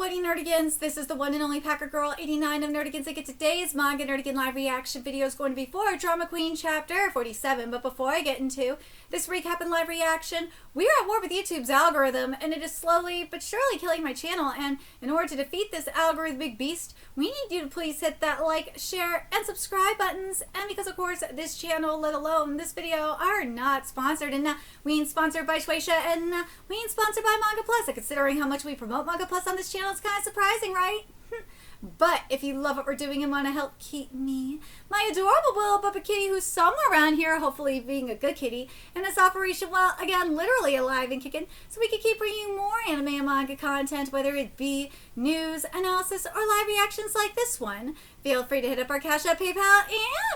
What nerdigans? This is the one and only Packer Girl 89 of Nerdigans. I get today's Manga Nerdigan live reaction video is going to be for Drama Queen chapter 47. But before I get into this recap and live reaction, we are at war with YouTube's algorithm, and it is slowly but surely killing my channel. And in order to defeat this algorithmic beast, we need you to please hit that like, share, and subscribe buttons. And because of course this channel, let alone this video, are not sponsored, and we ain't sponsored by Shueisha, and we ain't sponsored by Manga Plus. And considering how much we promote Manga Plus on this channel, it's kind of surprising, right? But if you love what we're doing and want to help keep me, my adorable little puppet kitty who's somewhere around here, hopefully being a good kitty, and this operation, well, again, literally alive and kicking, so we can keep bringing you more anime and manga content, whether it be news, analysis, or live reactions like this one. Feel free to hit up our Cash App, PayPal,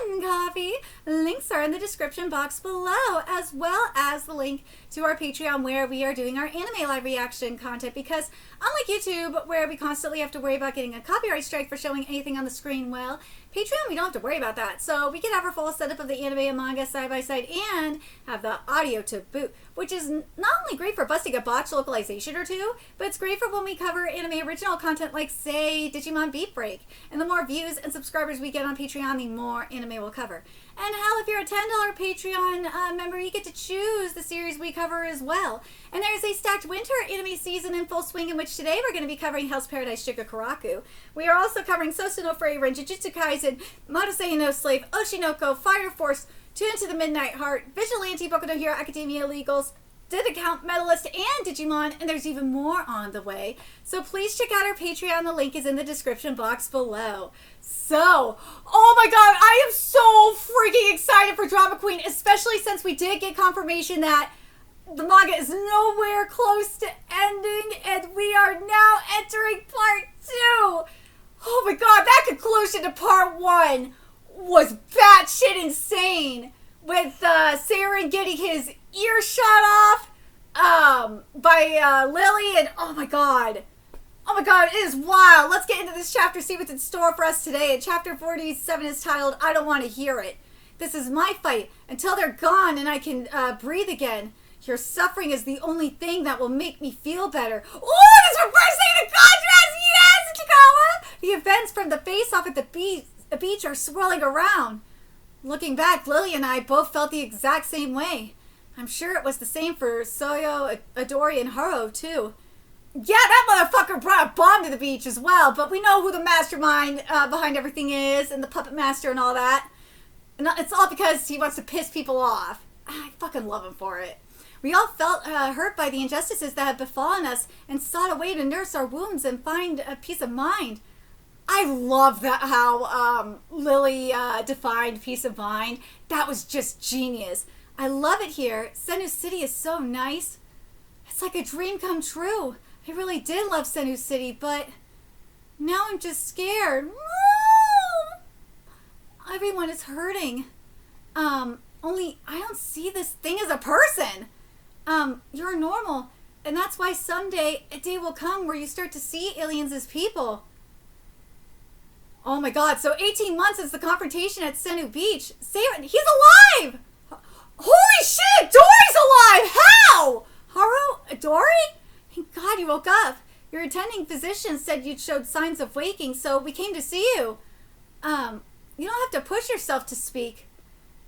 and Coffee. Links are in the description box below, as well as the link to our Patreon where we are doing our anime live reaction content, because unlike YouTube, where we constantly have to worry about getting a copyright strike for showing anything on the screen, well, Patreon, we don't have to worry about that. So we can have our full setup of the anime and manga side by side and have the audio to boot, which is not only great for busting a botched localization or two, but it's great for when we cover anime original content like, say, Digimon Beat Break. And the more views and subscribers we get on Patreon, the more anime we'll cover. And hell, if you're a $10 Patreon member, you get to choose the series we cover as well. And there's a stacked winter anime season in full swing, in which today we're going to be covering Hell's Paradise Shigakuraku. We are also covering Sosu no Frieren, Jujutsu Kaisen, Madoseia no Slave, Oshinoko, Fire Force, Tune to the Midnight Heart, Vigilante, Boku no Hero Academia Illegals, Did Account Medalist, and Digimon, and there's even more on the way. So please check out our Patreon. The link is in the description box below. So, oh my god, I am so freaking excited for Drama Queen, especially since we did get confirmation that the manga is nowhere close to ending, and we are now entering part 2. Oh my god, that conclusion to part 1 was batshit insane, with Saren getting his ear shot off by Lily, and oh my god, it is wild. Let's get into this chapter, see what's in store for us today. And chapter 47 is titled, I Don't Want to Hear It. This is my fight until they're gone and I can breathe again. Your suffering is the only thing that will make me feel better. Oh, it's reversing the contrast! Yes, Chikawa! The events from the face-off at the beach are swirling around. Looking back, Lily and I both felt the exact same way. I'm sure it was the same for Soyo, Adori, and Haro, too. Yeah, that motherfucker brought a bomb to the beach as well, but we know who the mastermind behind everything is, and the puppet master and all that. And it's all because he wants to piss people off. I fucking love him for it. We all felt hurt by the injustices that had befallen us and sought a way to nurse our wounds and find a peace of mind. I love that how Lily defined peace of mind. That was just genius. I love it here. Senu City is so nice. It's like a dream come true. I really did love Senu City, but now I'm just scared. Everyone is hurting. Only I don't see this thing as a person. You're normal, and that's why someday a day will come where you start to see aliens as people. Oh my god, so 18 months since the confrontation at Senu Beach. Saren, he's alive! Holy shit, Dory's alive! How? Haru? Dory? Thank god you woke up. Your attending physician said you'd showed signs of waking, so we came to see you. You don't have to push yourself to speak.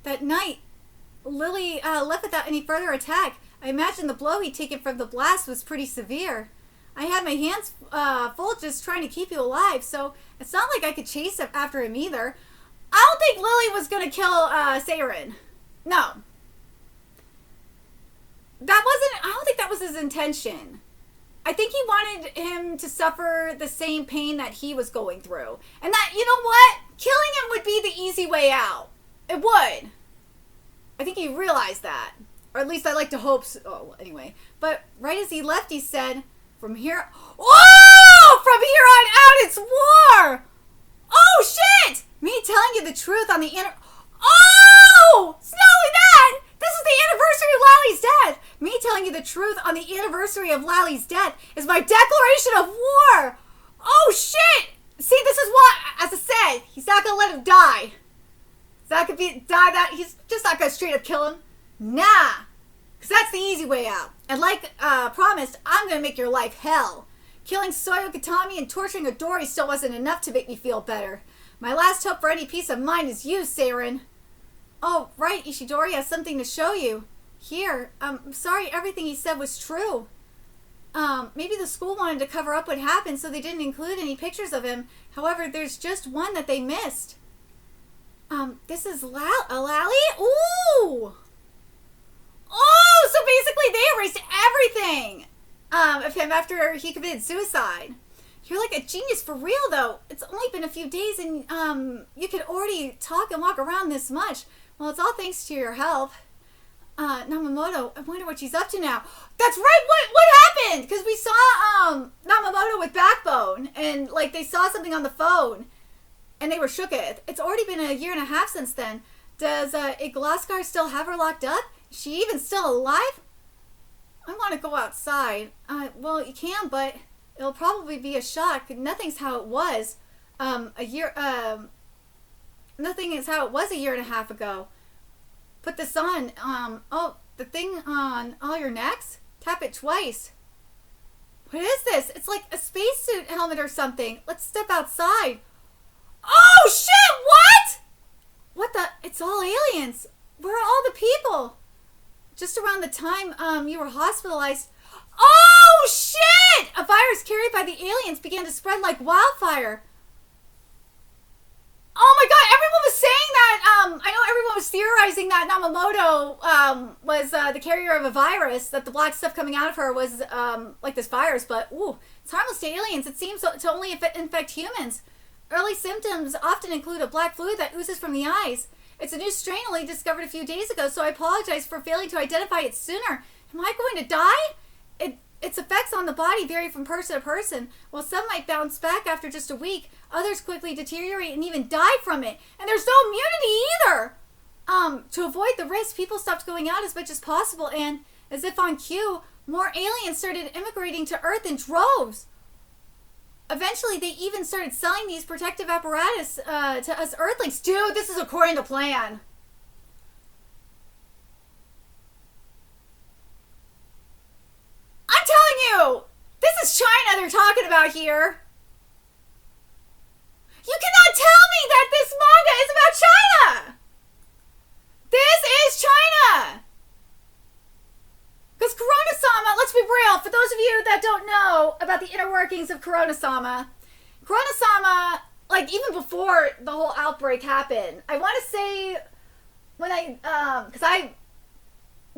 That night, Lily left without any further attack. I imagine the blow he'd taken from the blast was pretty severe. I had my hands full just trying to keep you alive, so it's not like I could chase after him either. I don't think Lily was going to kill Saren. No. I don't think that was his intention. I think he wanted him to suffer the same pain that he was going through. And that, you know what? Killing him would be the easy way out. It would. I think he realized that. Or at least I like to hope so. Oh, anyway. But right as he left, he said, from here... Oh! From here on out, it's war! Oh, shit! Me telling you the truth on the Oh! It's not only that! This is the anniversary of Lally's death! Me telling you the truth on the anniversary of Lally's death is my declaration of war! Oh, shit! See, this is what, as I said, he's not gonna let him die. He's not gonna he's just not gonna straight up kill him. Nah! Because that's the easy way out. And like promised, I'm gonna make your life hell. Killing Soyo Katami and torturing Odori still wasn't enough to make me feel better. My last hope for any peace of mind is you, Seirin. Oh, right, Ishidori has something to show you. Here, I'm sorry everything he said was true. Maybe the school wanted to cover up what happened, so they didn't include any pictures of him. However, there's just one that they missed. This is a Lally? Ooh! Oh, so basically they erased everything of him after he committed suicide. You're like a genius for real, though. It's only been a few days and you could already talk and walk around this much. Well, it's all thanks to your help. Namamoto, I wonder what she's up to now. That's right, what happened? Because we saw Namamoto with Backbone, and like they saw something on the phone, and they were shook it. It's already been a year and a half since then. Does Iglaskar still have her locked up? Is she even still alive? I want to go outside. Well, you can, but it'll probably be a shock. Nothing's how it was. Nothing is how it was a year and a half ago. Put this on. Oh, the thing on all your necks? Tap it twice. What is this? It's like a spacesuit helmet or something. Let's step outside. Oh, shit! What? What the? It's all aliens. Where are all the people? Just around the time you were hospitalized. Oh, shit! A virus carried by the aliens began to spread like wildfire. Oh my god, everyone was saying that, I know everyone was theorizing that Namamoto was the carrier of a virus, that the black stuff coming out of her was like this virus, but ooh, it's harmless to aliens. It seems to only infect humans. Early symptoms often include a black fluid that oozes from the eyes. It's a new strain only discovered a few days ago, so I apologize for failing to identify it sooner. Am I going to die? Its effects on the body vary from person to person. While some might bounce back after just a week, others quickly deteriorate and even die from it. And there's no immunity either! To avoid the risk, people stopped going out as much as possible, and, as if on cue, more aliens started immigrating to Earth in droves. Eventually, they even started selling these protective apparatus to us Earthlings. Dude, this is according to plan. I'm telling you! This is China they're talking about here. You cannot tell me that this manga is about China! This is China! Because Corona-sama, let's be real, for those of you that don't know about the inner workings of Corona-sama, like even before the whole outbreak happened, I want to say when because I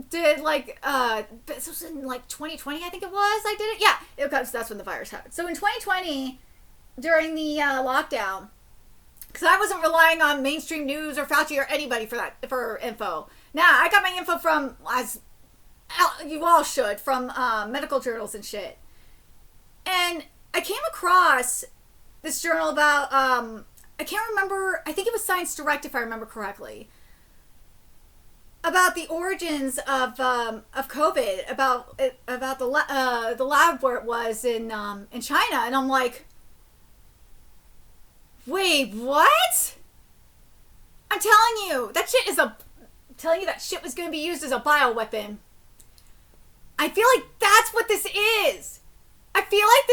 did like, this was in like 2020, I think it was, I did it. Yeah, because that's when the virus happened. So in 2020, during the lockdown, because I wasn't relying on mainstream news or Fauci or anybody for info. Now, I got my info from, as you all should, from medical journals and shit. And I came across this journal about, I can't remember, I think it was Science Direct if I remember correctly, about the origins of COVID, about the lab where it was in China, and I'm like, wait, what? I'm telling you, that shit was going to be used as a bioweapon. I feel like that's what this is. I feel like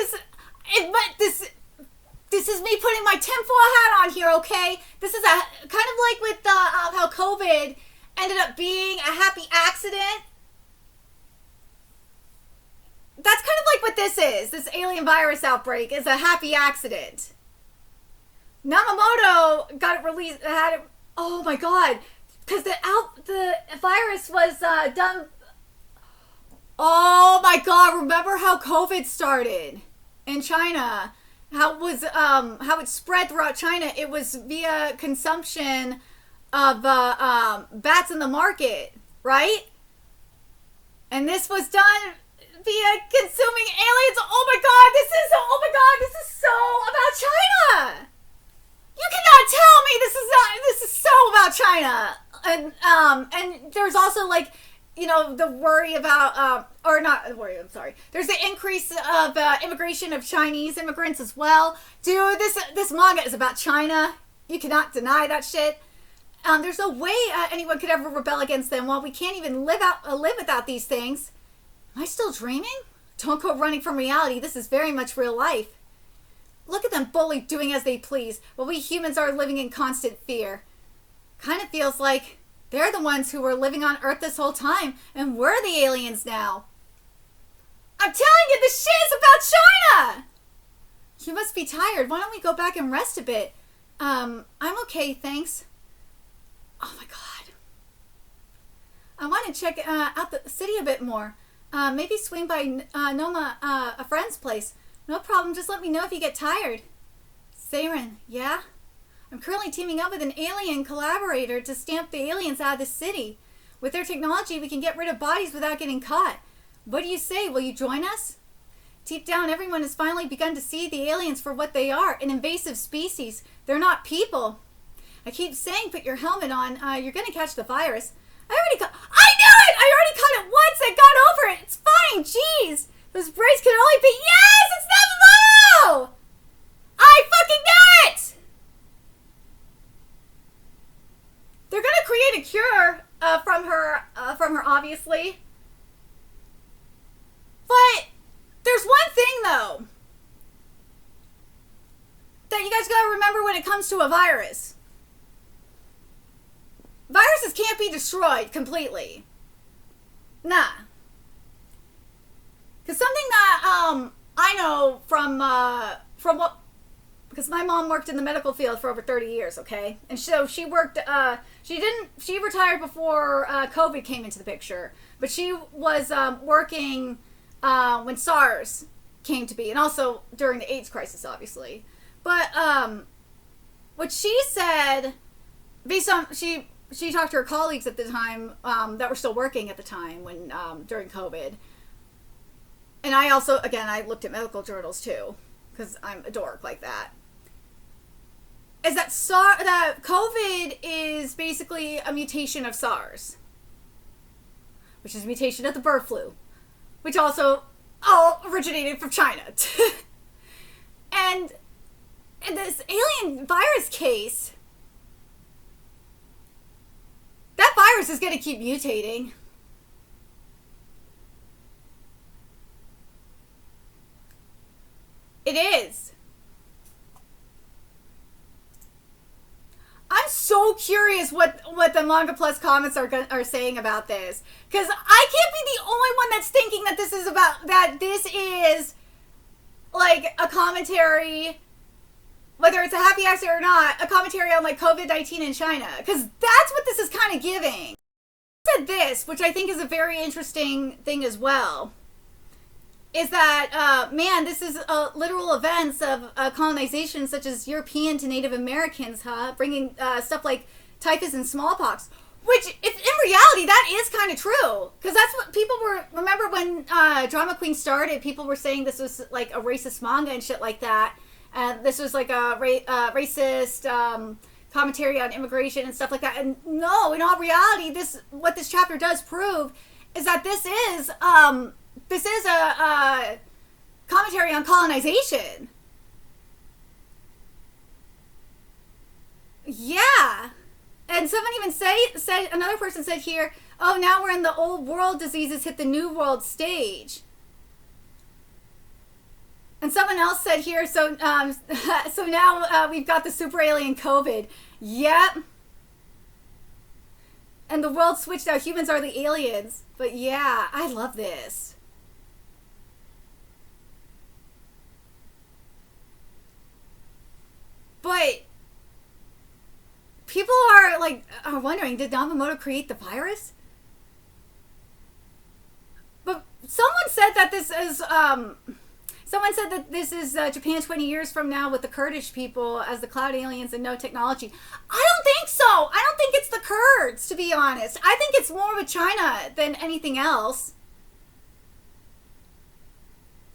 this is me putting my tinfoil hat on here, okay? This is kind of like with how COVID ended up being a happy accident. That's kind of like what this is. This alien virus outbreak is a happy accident. Namamoto got it released, oh my god, because the virus was done. Oh my god, remember how COVID started in China? How it spread throughout China? It was via consumption of bats in the market, right? And this was done via consuming aliens. Oh my god, this is so about China. You cannot tell me this is so about China. And there's also like, you know, the worry about, or not the worry, I'm sorry. There's the increase of immigration of Chinese immigrants as well. Dude, this manga is about China. You cannot deny that shit. There's no way anyone could ever rebel against them while we can't even live without these things. Am I still dreaming? Don't go running from reality. This is very much real life. Look at them bully doing as they please, while we humans are living in constant fear. Kind of feels like they're the ones who were living on Earth this whole time, and we're the aliens now. I'm telling you, this shit is about China! You must be tired. Why don't we go back and rest a bit? I'm okay, thanks. Oh my god. I want to check out the city a bit more. Maybe swing by Noma, a friend's place. No problem, just let me know if you get tired. Saren, yeah? I'm currently teaming up with an alien collaborator to stamp the aliens out of the city. With their technology, we can get rid of bodies without getting caught. What do you say? Will you join us? Deep down, everyone has finally begun to see the aliens for what they are, an invasive species. They're not people. I keep saying put your helmet on. You're going to catch the virus. I knew it! I already caught it once! I got over it! It's fine! Jeez! Those braids can only be... Yes! It's not low! I fucking knew it! They're gonna create a cure from her, obviously. But there's one thing, though, that you guys gotta remember when it comes to a virus. Viruses can't be destroyed completely. Nah. Because something that I know from what, because my mom worked in the medical field for over 30 years, okay? And so she worked, she retired before COVID came into the picture. But she was working when SARS came to be, and also during the AIDS crisis, obviously. But what she said, based on, she talked to her colleagues at the time that were still working at the time when during COVID. And I also, again, I looked at medical journals too, because I'm a dork like that. Is that that COVID is basically a mutation of SARS, which is a mutation of the bird flu, which also all originated from China. And in this alien virus case, that virus is going to keep mutating. It is. I'm so curious what the Manga Plus comments are saying about this, because I can't be the only one that's thinking that this is like a commentary, whether it's a happy accident or not, a commentary on like COVID-19 in China, because that's what this is kind of giving. I said this, which I think is a very interesting thing as well, is that, man, this is literal events of colonization, such as European to Native Americans, bringing stuff like typhus and smallpox, which, if in reality, that is kind of true, because that's what people were, remember when Drama Queen started, people were saying this was like a racist manga and shit like that, and this was like a racist commentary on immigration and stuff like that, and no, in all reality, what this chapter does prove is that this is a commentary on colonization. Yeah. And someone even said, another person said here, oh, now we're in the old world diseases hit the new world stage. And someone else said here, so now we've got the super alien COVID. Yep. And the world switched out. Humans are the aliens. But yeah, I love this. But people are wondering, did Yamamoto create the virus? But someone said that this is Japan 20 years from now with the Kurdish people as the cloud aliens and no technology. I don't think so. I don't think it's the Kurds, to be honest. I think it's more with China than anything else.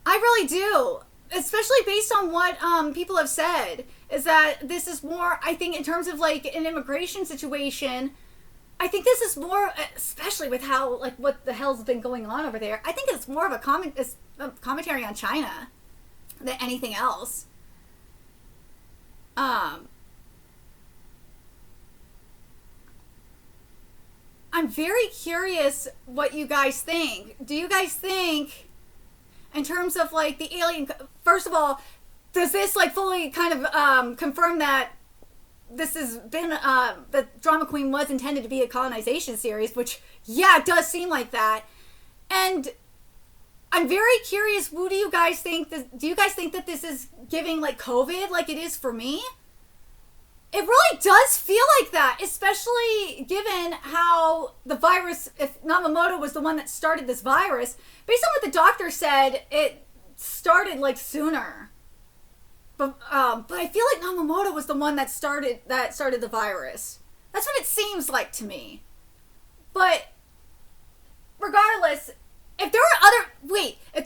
I really do. Especially based on what people have said, is that this is more, I think, in terms of like an immigration situation, I think this is more, especially with how, like, what the hell's been going on over there, I think it's more of a commentary on China than anything else. I'm very curious what you guys think. Do you guys think, in terms of like the alien. First of all, does this like fully kind of confirm that this has been the Drama Queen was intended to be a colonization series? Which, yeah, it does seem like that. And I'm very curious, who do you guys think do you guys think that this is giving like COVID like it is for me? It really does feel like that, especially given how the virus, if Namamoto was the one that started this virus, based on what the doctor said, it started like sooner. But I feel like Namamoto was the one that started the virus. That's what it seems like to me. But regardless, if there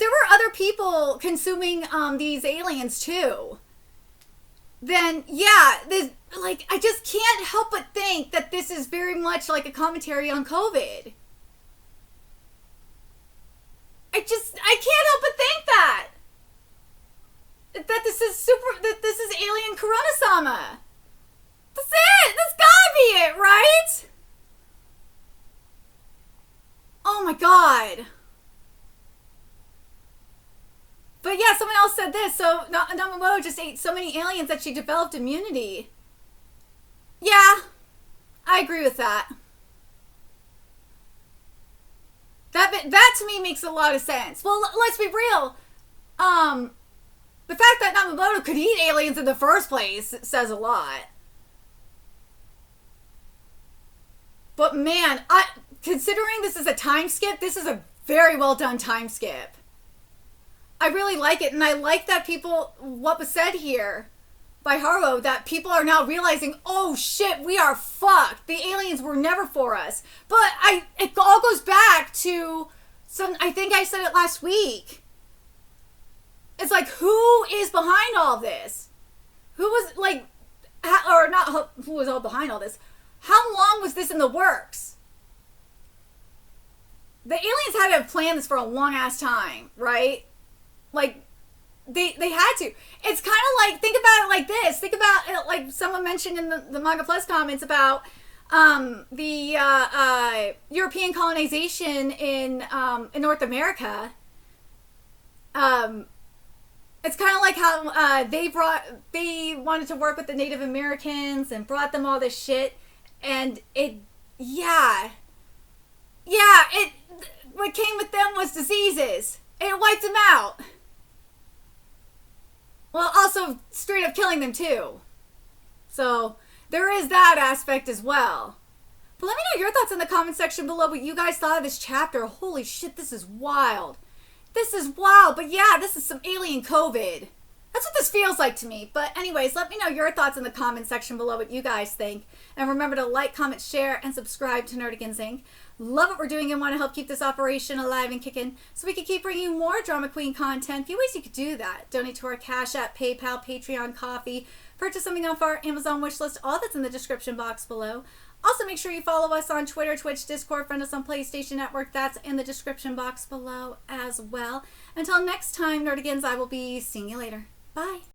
were other people consuming these aliens too, then yeah, I just can't help but think that this is very much like a commentary on COVID. I can't help but think that this is alien Corona-sama. That's it. That's gotta be it, right? Oh my god. But yeah, someone else said this. So Namamoto just ate so many aliens that she developed immunity. Yeah, I agree with that. That to me makes a lot of sense. Well, let's be real. The fact that Namamoto could eat aliens in the first place says a lot. But man, considering this is a time skip, this is a very well done time skip. I really like it, and I like that what was said here by Haruo, that people are now realizing, oh shit, we are fucked. The aliens were never for us. But it all goes back to I think I said it last week. It's like, who is behind all this? Who was like, or not who was all behind all this? How long was this in the works? The aliens had to have planned this for a long ass time, right? Like, they had to. It's kind of like, think about it like this. Think about it like someone mentioned in the Manga Plus comments about the European colonization in North America. It's kind of like how they wanted to work with the Native Americans and brought them all this shit, and what came with them was diseases. It wiped them out. Well, also straight up killing them too. So there is that aspect as well. But let me know your thoughts in the comment section below, what you guys thought of this chapter. Holy shit, this is wild. This is wild, but yeah, this is some alien COVID. That's what this feels like to me. But anyways, let me know your thoughts in the comment section below, what you guys think. And remember to like, comment, share, and subscribe to Nerdigans Inc. Love what we're doing and want to help keep this operation alive and kicking so we can keep bringing you more Drama Queen content. A few ways you could do that. Donate to our Cash App, PayPal, Patreon, Coffee. Purchase something off our Amazon wishlist. All that's in the description box below. Also, make sure you follow us on Twitter, Twitch, Discord, friend us on PlayStation Network. That's in the description box below as well. Until next time, Nerdigans, I will be seeing you later. Bye.